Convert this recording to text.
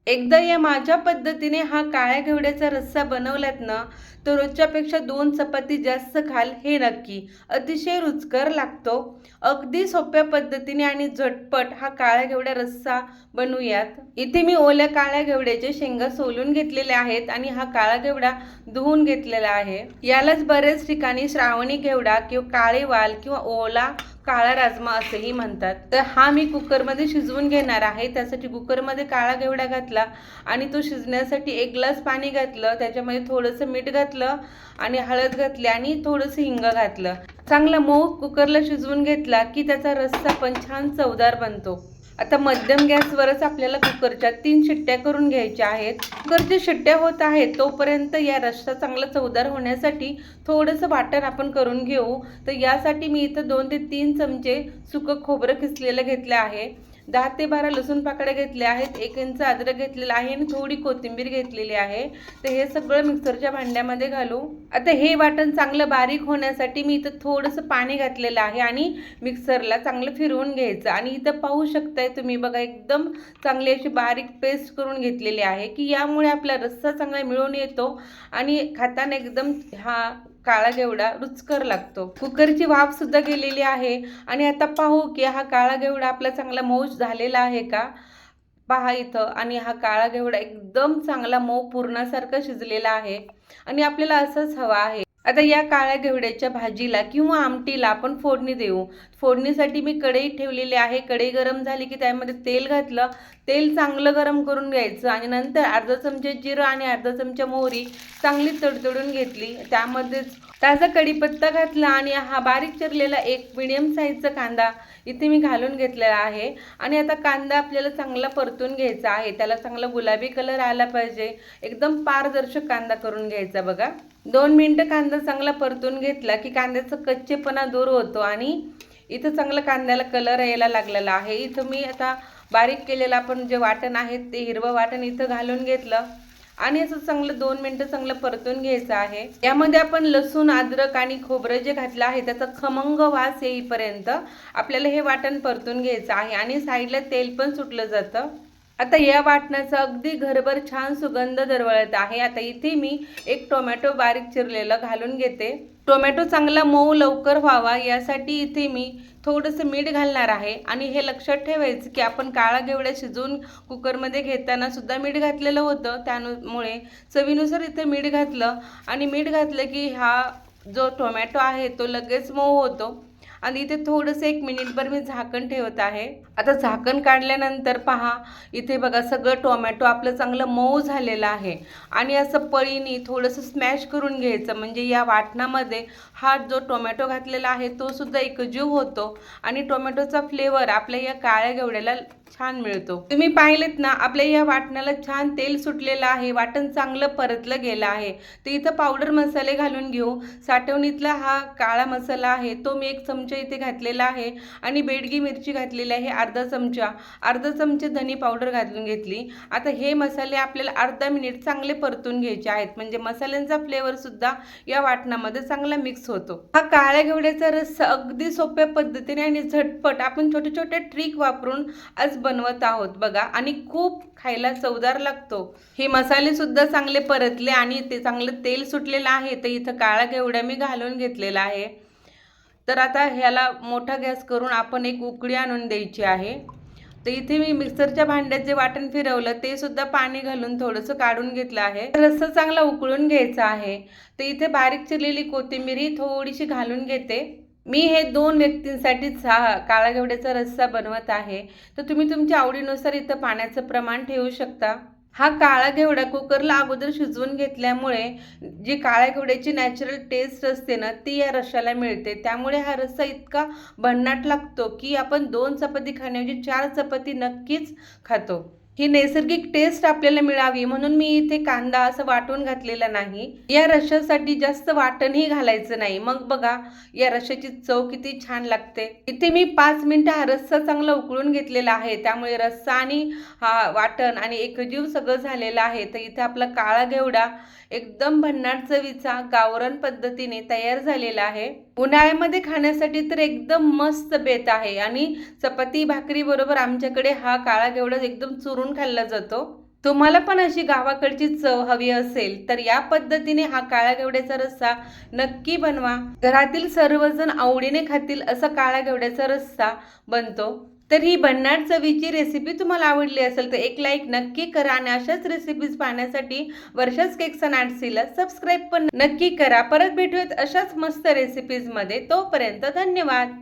एकदा या माझ्या पद्धतीने हा काळ्या घेवड्याचा रस्सा बनवलात ना, तर रोजच्यापेक्षा 2 चपाती जास्त खाल हे नक्की. अतिशय रुचकर लागतो. अगदी सोप्या पद्धतीने आणि झटपट हा काळ्या घेवडा रस्सा बनवूयात. इथे मी ओल्या काळ्या घेवड्याचे शेंगा सोलून घेतलेल्या आहेत आणि हा काळा घेवडा धुवून घेतलेला आहे. यालाच बरेच ठिकाणी श्रावणी घेवडा किंवा काळे वाल किंवा ओला काळा राजमा असेही म्हणतात. तर हा मी कुकरमध्ये शिजवून घेणार आहे. त्यासाठी कुकरमध्ये काळा घेवडा घातला आणि तो शिजण्यासाठी 1 ग्लास पाणी घातलं. त्याच्यामध्ये थोडंसं मीठ घातलं आणि हळद घातली आणि थोडंसं हिंग घातलं. चांगला मऊ कुकरला शिजवून घेतला की त्याचा रस्सा पण छान चवदार बनतो. आता मध्यम गॅसवरच आपल्याला कुकरच्या 3 शिट्ट्या करून घ्यायच्या आहेत. कुकरच्या शिट्ट्या होत आहेत तोपर्यंत या रस्सा चांगला चवदार होण्यासाठी थोडंसं वाटण आपण करून घेऊ. तर यासाठी मी इथं 2 ते 3 चमचे सुकं खोबरं किसलेलं घेतलं आहे. 10 ते 12 लसूण पाकळ्या घेतल्या आहेत. 1 इंच अद्रक घेतलेला आहे आणि थोडी कोथिंबीर घेतलेली आहे. तर हे सगळं मिक्सरच्या भांड्यामध्ये घालू. आता हे वाटण चांगलं बारीक होण्यासाठी मी इथं थोडंसं पाणी घातलेलं आहे आणि मिक्सरला चांगलं फिरवून घ्यायचं. आणि इथं पाहू शकताय तुम्ही बघा, एकदम चांगली अशी बारीक पेस्ट करून घेतलेली आहे की यामुळे आपला रस्सा चांगला मिळून येतो आणि खाताना एकदम हा काळा घेवडा रुचकर लागतो. कुकरची वाफ सुद्धा गेलेली आहे आणि आता पाहू की हा काळा घेवडा आपला चांगला मऊ झालेला आहे का पहा इथं. आणि हा काळा घेवडा एकदम चांगला मऊ पुरणासारखा शिजलेला आहे आणि आपल्याला असंच हवा आहे. आता या काळ्या घेवड्याच्या भाजीला किंवा आमटीला आपण फोडणी देऊ. फोडणीसाठी मी कढई ठेवलेली आहे. कढई गरम झाली की त्यामध्ये तेल घातलं. तेल चांगलं गरम करून घ्यायचं आणि नंतर अर्धा चमचा जिरं आणि अर्धा चमचा मोहरी चांगली तडतडून घेतली. त्यामध्येच ताजा कढीपत्ता घातला आणि हा बारीक चिरलेला एक मीडियम साईजचा कांदा इथे मी घालून घेतलेला आहे. आणि आता कांदा आपल्याला चांगला परतून घ्यायचा आहे. त्याला चांगला गुलाबी कलर आला पाहिजे. एकदम पारदर्शक कांदा करून घ्यायचा बघा. 2 मिनिटं कांदा चांगला परतून घेतला की कांद्याचा कच्चेपणा दूर होतो आणि इथं चांगलं कांद्याला कलर यायला लागलेला आहे. इथं मी आता बारीक केलेलं आपण जे वाटण आहे ते हिरवं वाटण इथं घालून घेतलं आणि असं चांगलं 2 मिनिटं चांगलं परतून घ्यायचं आहे. यामध्ये आपण लसूण, अद्रक आणि खोबरं जे घातलं आहे त्याचा खमंग वास येईपर्यंत आपल्याला हे वाटण परतून घ्यायचं आहे आणि साईडला तेल पण सुटलं जातं. आता या वाटणाचा अगदी घरभर छान सुगंध दरवळत आहे. आता इथे मी 1 टोमॅटो बारीक चिरलेलं घालून घेते. टोमॅटो चांगला मऊ लवकर व्हावा यासाठी इथे मी थोडंसं मीठ घालणार आहे. आणि हे लक्षात ठेवायचं की आपण काळा घेवडा शिजवून कुकरमध्ये घेताना सुद्धा मीठ घातलेलं होतं. त्यामुळे चवीनुसार इथे मीठ घातलं आणि मीठ घातलं की हा जो टोमॅटो आहे तो लगेच मऊ होतो. आणि इथे थोडंसं 1 मिनिटभर मी झाकण ठेवत आहे. आता झाकण काढल्यानंतर पहा इथे बघा, सगळं टोमॅटो आपलं चांगलं मऊ झालेलं आहे. आणि असं पळीने थोडंसं स्मॅश करून घ्यायचं म्हणजे या वाटणामध्ये हा जो टोमॅटो घातलेला आहे तो सुद्धा एकजीव होतो आणि टोमॅटोचा फ्लेवर आपल्या या काळ्या घेवड्याला छान मिळतो. तुम्ही पाहिलेत ना, आपल्या या वाटणाला छान तेल सुटलेलं आहे. वाटण चांगलं परतलं गेलं आहे. तर इथं पावडर मसाले घालून घेऊ. साठवणीतला हा काळा मसाला आहे तो मी 1 चमचा इथे घातलेला आहे आणि बेडगी मिरची घातलेली आहे अर्धा चमचा धनी पावडर घालून घेतली. आता हे मसाले आपल्याला अर्धा मिनिट चांगले परतून घ्यायचे आहेत म्हणजे मसाल्यांचा फ्लेवर सुद्धा या वाटणामध्ये चांगला मिक्स होतो. हा काळ्या घेवड्याचा रस्सा अगदी सोप्या पद्धतीने आणि झटपट आपण छोटे छोटे ट्रिक वापरून आज बनवत आहोत बघा आणि खूप खायला चवदार लागतो. हे मसाले सुद्धा चांगले परतले आणि ते चांगलं तेल सुटलेलं आहे. तर इथं काळा घेवडा मी घालून घेतलेला आहे. तर आता ह्याला मोठा गॅस करून आपण एक उकळी आणून द्यायची आहे. तर इथे मी मिक्सरच्या भांड्यात जे वाटण फिरवलं ते सुद्धा पाणी घालून थोडंसं काढून घेतलं आहे. रस्सा चांगला उकळून घ्यायचा आहे. तर इथे बारीक चिरलेली कोथिंबीर ही थोडीशी घालून घेते. मी हे 2 व्यक्तींसाठीच हा काळा घेवड्याचा रस्सा बनवत आहे. तर तुम्ही तुमच्या आवडीनुसार इथं पाण्याचं प्रमाण ठेवू शकता. हा काळा घेवडा कुकरला अगोदर शिजवून घेतल्यामुळे जी काळ्या घेवड्याची नॅचरल टेस्ट असते ना ती या रश्श्याला मिळते. त्यामुळे हा रस्सा इतका भन्नाट लागतो की आपण 2 चपाती खाण्याऐवजी 4 चपाती नक्कीच खातो. ही नैसर्गिक टेस्ट आपल्याला मिळावी म्हणून मी इथे कांदा असं वाटून घातलेला नाही. या रश्श्यासाठी जास्त वाटणही घालायचं नाही. मग बघा या रश्श्याची चव किती छान लागते. इथे मी 5 मिनिटं हा रस्सा चांगला उकळून घेतलेला आहे. त्यामुळे रस्सा आणि हा वाटण आणि एकजीव सगळं झालेलं आहे. तर इथे आपला काळा घेवडा एकदम भन्नाट चवीचा गावरान पद्धतीने तयार झालेला आहे. उन्हाळ्यामध्ये खाण्यासाठी तर एकदम मस्त बेत आहे आणि चपाती भाकरी बरोबर आमच्याकडे हा काळा घेवडा एकदम चुरून खाल्ला जातो. तुम्हाला पण अशी गावाकडची चव हवी असेल तर या पद्धतीने हा काळ्या घेवड्याचा रस्सा नक्की बनवा. घरातील सर्वजण आवडीने खातील असा काळ्या घेवड्याचा रस्सा बनतो. तर ही भन्नाट चवीची रेसिपी तुम्हाला आवडली असेल तर एक लाईक नक्की करा आणि अशाच रेसिपीज पाहण्यासाठी वर्षाच केक्स अँड आर्ट्सला सबस्क्राईब पण नक्की करा. परत भेटूयात अशाच मस्त रेसिपीजमध्ये. तोपर्यंत धन्यवाद.